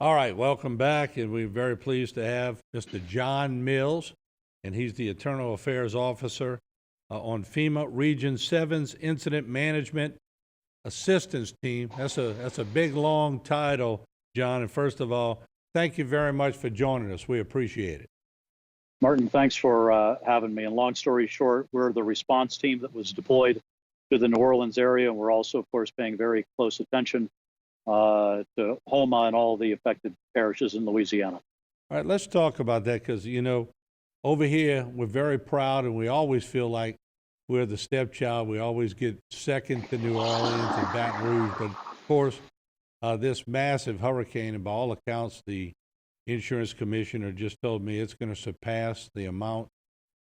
All right, welcome back, and we're very pleased to have Mr. John Mills, and he's the Internal Affairs Officer on FEMA Region 7's Incident Management Assistance Team. That's a big, long title, John, and first of all, thank you very much for joining us. We appreciate it. Martin, thanks for having me. And long story short, we're the response team that was deployed to the New Orleans area, and we're also, of course, paying very close attention to Homa and all the affected parishes in Louisiana. All right, let's talk about that because, over here, we're very proud and we always feel like we're the stepchild. We always get second to New Orleans and Baton Rouge. But, of course, this massive hurricane, and by all accounts, the insurance commissioner just told me it's going to surpass the amount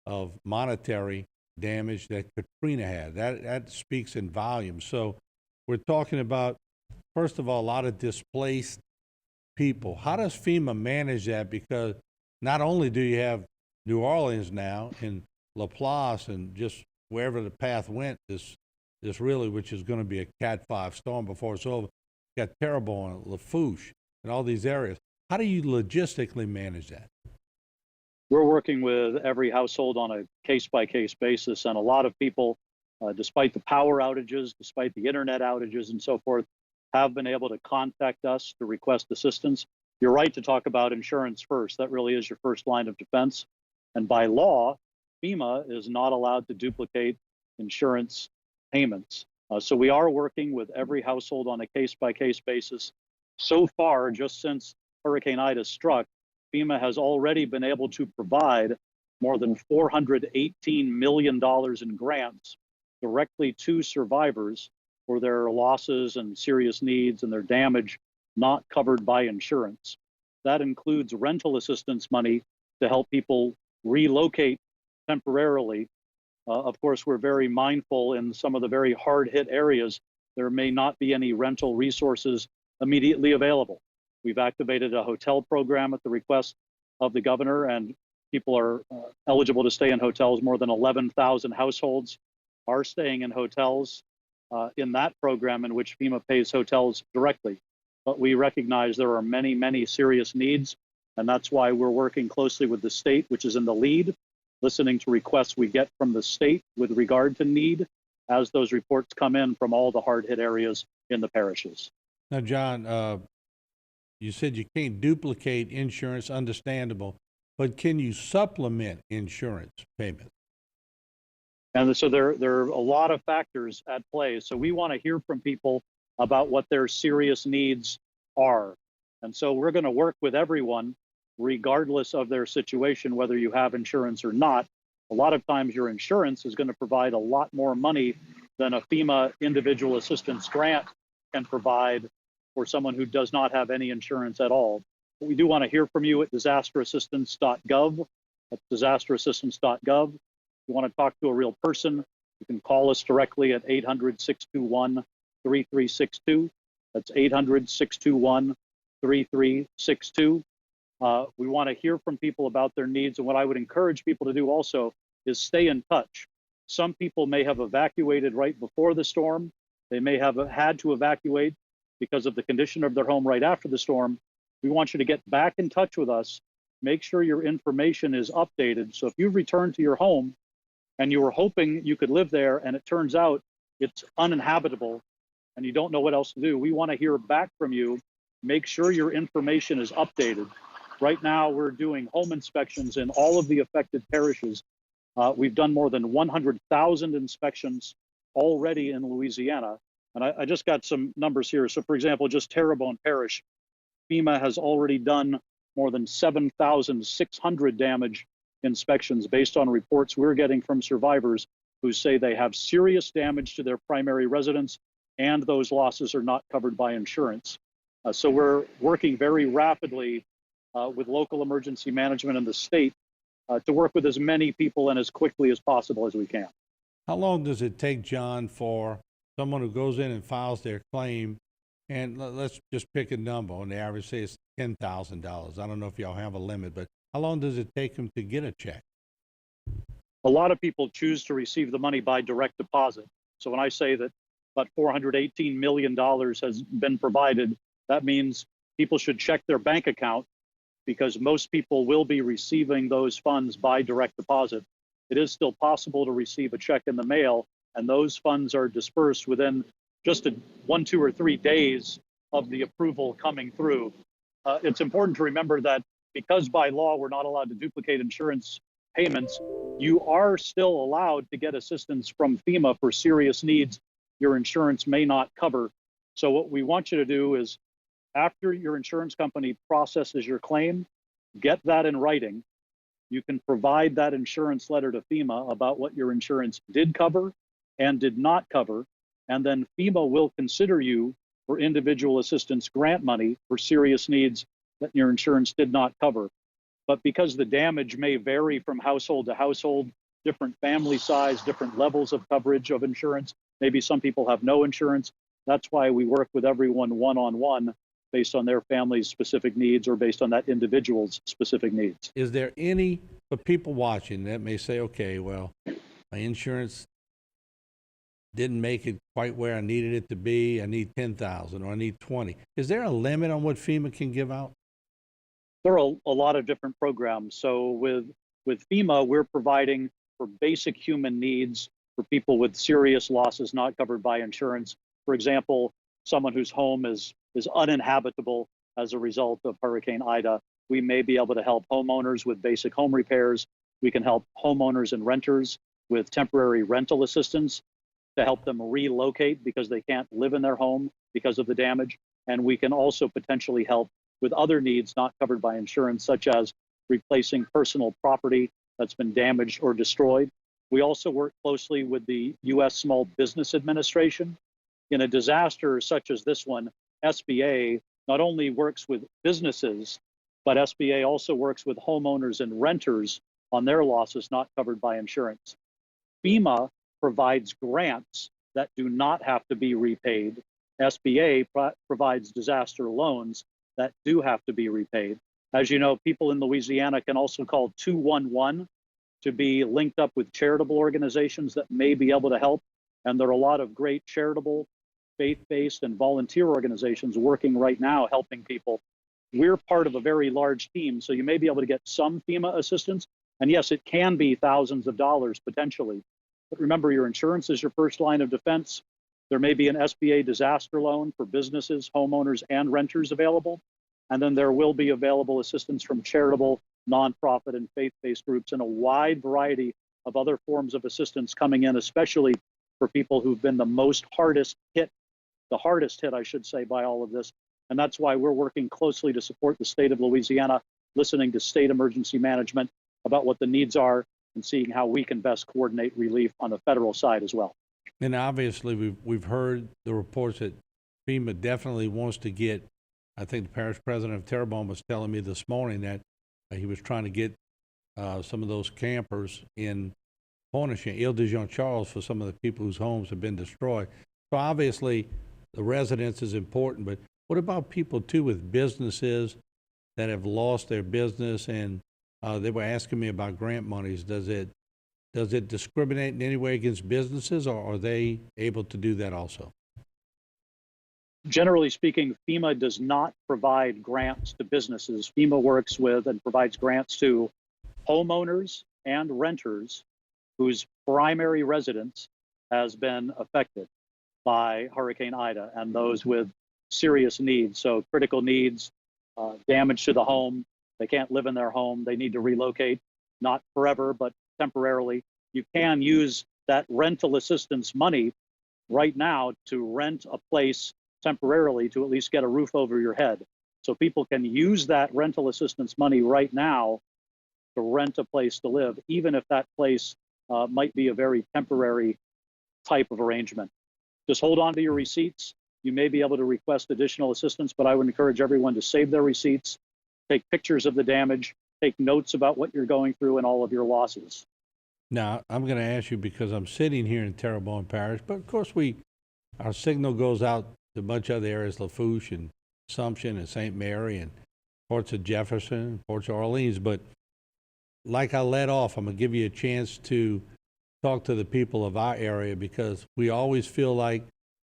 of monetary damage that Katrina had. That speaks in volumes. So we're talking about, first of all, a lot of displaced people. How does FEMA manage that? Because not only do you have New Orleans now and Laplace and just wherever the path went, this really, which is going to be a Cat 5 storm before it's over, got Terrebonne, Lafourche, and all these areas. How do you logistically manage that? We're working with every household on a case-by-case basis, and a lot of people, despite the power outages, despite the internet outages and so forth, have been able to contact us to request assistance. You're right to talk about insurance first. That really is your first line of defense. And by law, FEMA is not allowed to duplicate insurance payments. So we are working with every household on a case-by-case basis. So far, just since Hurricane Ida struck, FEMA has already been able to provide more than $418 million in grants directly to survivors for their losses and serious needs and their damage not covered by insurance. That includes rental assistance money to help people relocate temporarily. Of course, we're very mindful in some of the very hard-hit areas, there may not be any rental resources immediately available. We've activated a hotel program at the request of the governor, and people are eligible to stay in hotels. More than 11,000 households are staying in hotels in that program, in which FEMA pays hotels directly. But we recognize there are many, many serious needs, and that's why we're working closely with the state, which is in the lead, listening to requests we get from the state with regard to need as those reports come in from all the hard-hit areas in the parishes. Now, John, you said you can't duplicate insurance, understandable, but can you supplement insurance payments? And so there are a lot of factors at play. So we want to hear from people about what their serious needs are. And so we're going to work with everyone, regardless of their situation, whether you have insurance or not. A lot of times your insurance is going to provide a lot more money than a FEMA individual assistance grant can provide for someone who does not have any insurance at all. But we do want to hear from you at disasterassistance.gov. That's disasterassistance.gov. If you want to talk to a real person, you can call us directly at 800-621-3362. That's 800-621-3362. We want to hear from people about their needs. And what I would encourage people to do also is stay in touch. Some people may have evacuated right before the storm. They may have had to evacuate because of the condition of their home right after the storm. We want you to get back in touch with us. Make sure your information is updated. So if you've returned to your home and you were hoping you could live there and it turns out it's uninhabitable and you don't know what else to do, we want to hear back from you. Make sure your information is updated. Right now, we're doing home inspections in all of the affected parishes. We've done more than 100,000 inspections already in Louisiana. And I just got some numbers here. So for example, just Terrebonne Parish, FEMA has already done more than 7,600 damage inspections based on reports we're getting from survivors who say they have serious damage to their primary residence and those losses are not covered by insurance. So we're working very rapidly with local emergency management in the state to work with as many people and as quickly as possible as we can. How long does it take, John, for someone who goes in and files their claim, and let's just pick a number, on the average, say it's $10,000. I don't know if y'all have a limit, but how long does it take them to get a check? A lot of people choose to receive the money by direct deposit. So when I say that about $418 million has been provided, that means people should check their bank account because most people will be receiving those funds by direct deposit. It is still possible to receive a check in the mail, and those funds are dispersed within just 1, 2, or 3 days of the approval coming through. It's important to remember that because by law we're not allowed to duplicate insurance payments, you are still allowed to get assistance from FEMA for serious needs your insurance may not cover. So what we want you to do is, after your insurance company processes your claim, get that in writing. You can provide that insurance letter to FEMA about what your insurance did cover and did not cover, and then FEMA will consider you for individual assistance grant money for serious needs that your insurance did not cover. But because the damage may vary from household to household, different family size, different levels of coverage of insurance, maybe some people have no insurance. That's why we work with everyone one-on-one based on their family's specific needs or based on that individual's specific needs. Is there any, for people watching that may say, okay, well, my insurance didn't make it quite where I needed it to be. I need 10,000 or I need 20. Is there a limit on what FEMA can give out? There are a lot of different programs. So with FEMA, we're providing for basic human needs for people with serious losses not covered by insurance. For example, someone whose home is uninhabitable as a result of Hurricane Ida. We may be able to help homeowners with basic home repairs. We can help homeowners and renters with temporary rental assistance to help them relocate because they can't live in their home because of the damage. And we can also potentially help with other needs not covered by insurance, such as replacing personal property that's been damaged or destroyed. We also work closely with the U.S. Small Business Administration. In a disaster such as this one, SBA not only works with businesses, but SBA also works with homeowners and renters on their losses not covered by insurance. FEMA provides grants that do not have to be repaid. SBA provides disaster loans that do have to be repaid. As you know, people in Louisiana can also call 211 to be linked up with charitable organizations that may be able to help. And there are a lot of great charitable, faith-based, and volunteer organizations working right now helping people. We're part of a very large team, so you may be able to get some FEMA assistance. And yes, it can be thousands of dollars potentially. But remember, your insurance is your first line of defense. There may be an SBA disaster loan for businesses, homeowners, and renters available. And then there will be available assistance from charitable, nonprofit, and faith-based groups, and a wide variety of other forms of assistance coming in, especially for people who've been the hardest hit, I should say, by all of this. And that's why we're working closely to support the state of Louisiana, listening to state emergency management about what the needs are and seeing how we can best coordinate relief on the federal side as well. And obviously, we've heard the reports that FEMA definitely wants to get. I think the parish president of Terrebonne was telling me this morning that he was trying to get some of those campers in Cornish and Ile de Jean Charles for some of the people whose homes have been destroyed. So obviously, the residence is important, but what about people too with businesses that have lost their business? And they were asking me about grant monies. Does it discriminate in any way against businesses, or are they able to do that also? Generally speaking, FEMA does not provide grants to businesses. FEMA works with and provides grants to homeowners and renters whose primary residence has been affected by Hurricane Ida, and those with serious needs, so critical needs, damage to the home. They can't live in their home. They need to relocate, not forever, but temporarily. You can use that rental assistance money right now to rent a place temporarily to at least get a roof over your head. So people can use that rental assistance money right now to rent a place to live, even if that place might be a very temporary type of arrangement. Just hold on to your receipts. You may be able to request additional assistance, but I would encourage everyone to save their receipts, take pictures of the damage, take notes about what you're going through and all of your losses. Now, I'm going to ask you because I'm sitting here in Terrebonne Parish, but of course our signal goes out to a bunch of other areas, Lafourche and Assumption and St. Mary and parts of Jefferson, parts of Orleans. But like I let off, I'm going to give you a chance to talk to the people of our area because we always feel like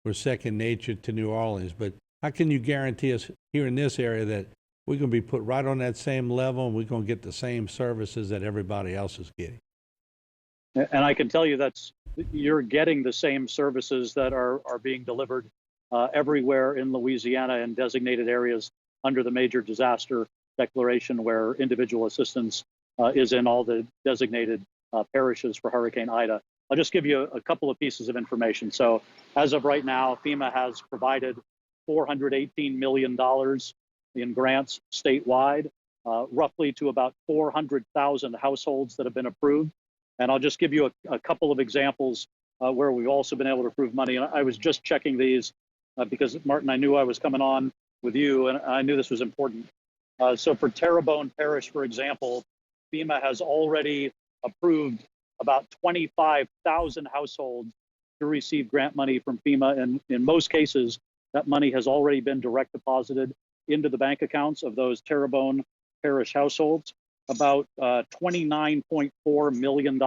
we're second nature to New Orleans. But how can you guarantee us here in this area that we're going to be put right on that same level and we're going to get the same services that everybody else is getting? And I can tell you you're getting the same services that are being delivered everywhere in Louisiana in designated areas under the major disaster declaration, where individual assistance is in all the designated parishes for Hurricane Ida. I'll just give you a couple of pieces of information. So as of right now, FEMA has provided $418 million in grants statewide, roughly to about 400,000 households that have been approved. And I'll just give you a couple of examples where we've also been able to approve money. And I was just checking these because, Martin, I knew I was coming on with you, and I knew this was important. So for Terrebonne Parish, for example, FEMA has already approved about 25,000 households to receive grant money from FEMA. And in most cases, that money has already been direct deposited into the bank accounts of those Terrebonne Parish households. About $29.4 million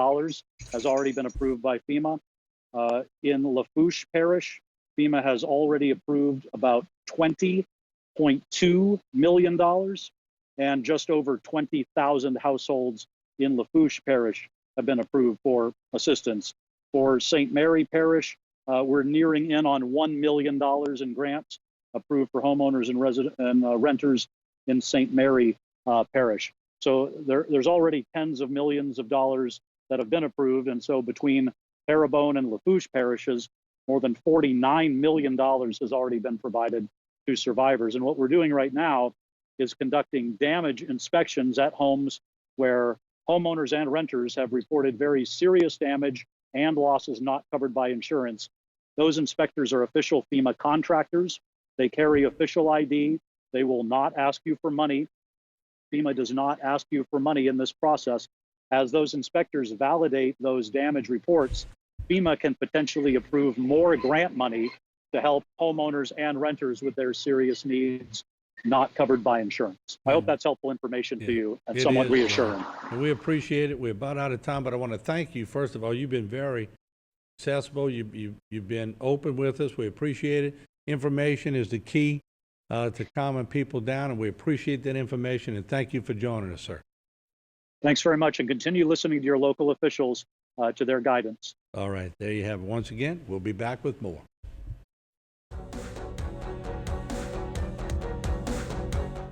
has already been approved by FEMA. In Lafourche Parish, FEMA has already approved about $20.2 million, and just over 20,000 households in Lafourche Parish have been approved for assistance. For St. Mary Parish, we're nearing in on $1 million in grants approved for homeowners and renters in St. Mary Parish. So there's already tens of millions of dollars that have been approved. And so between Terrebonne and Lafourche parishes, more than $49 million has already been provided to survivors. And what we're doing right now is conducting damage inspections at homes where homeowners and renters have reported very serious damage and losses not covered by insurance. Those inspectors are official FEMA contractors. They carry official ID. They will not ask you for money. FEMA does not ask you for money in this process. As those inspectors validate those damage reports, FEMA can potentially approve more grant money to help homeowners and renters with their serious needs not covered by insurance. I hope that's helpful information to you and somewhat reassuring. And we appreciate it. We're about out of time, but I want to thank you. First of all, you've been very accessible. You've been open with us. We appreciate it. Information is the key to calming people down, and we appreciate that information, and thank you for joining us, sir. Thanks very much, and continue listening to your local officials to their guidance. All right, there you have it. Once again, we'll be back with more.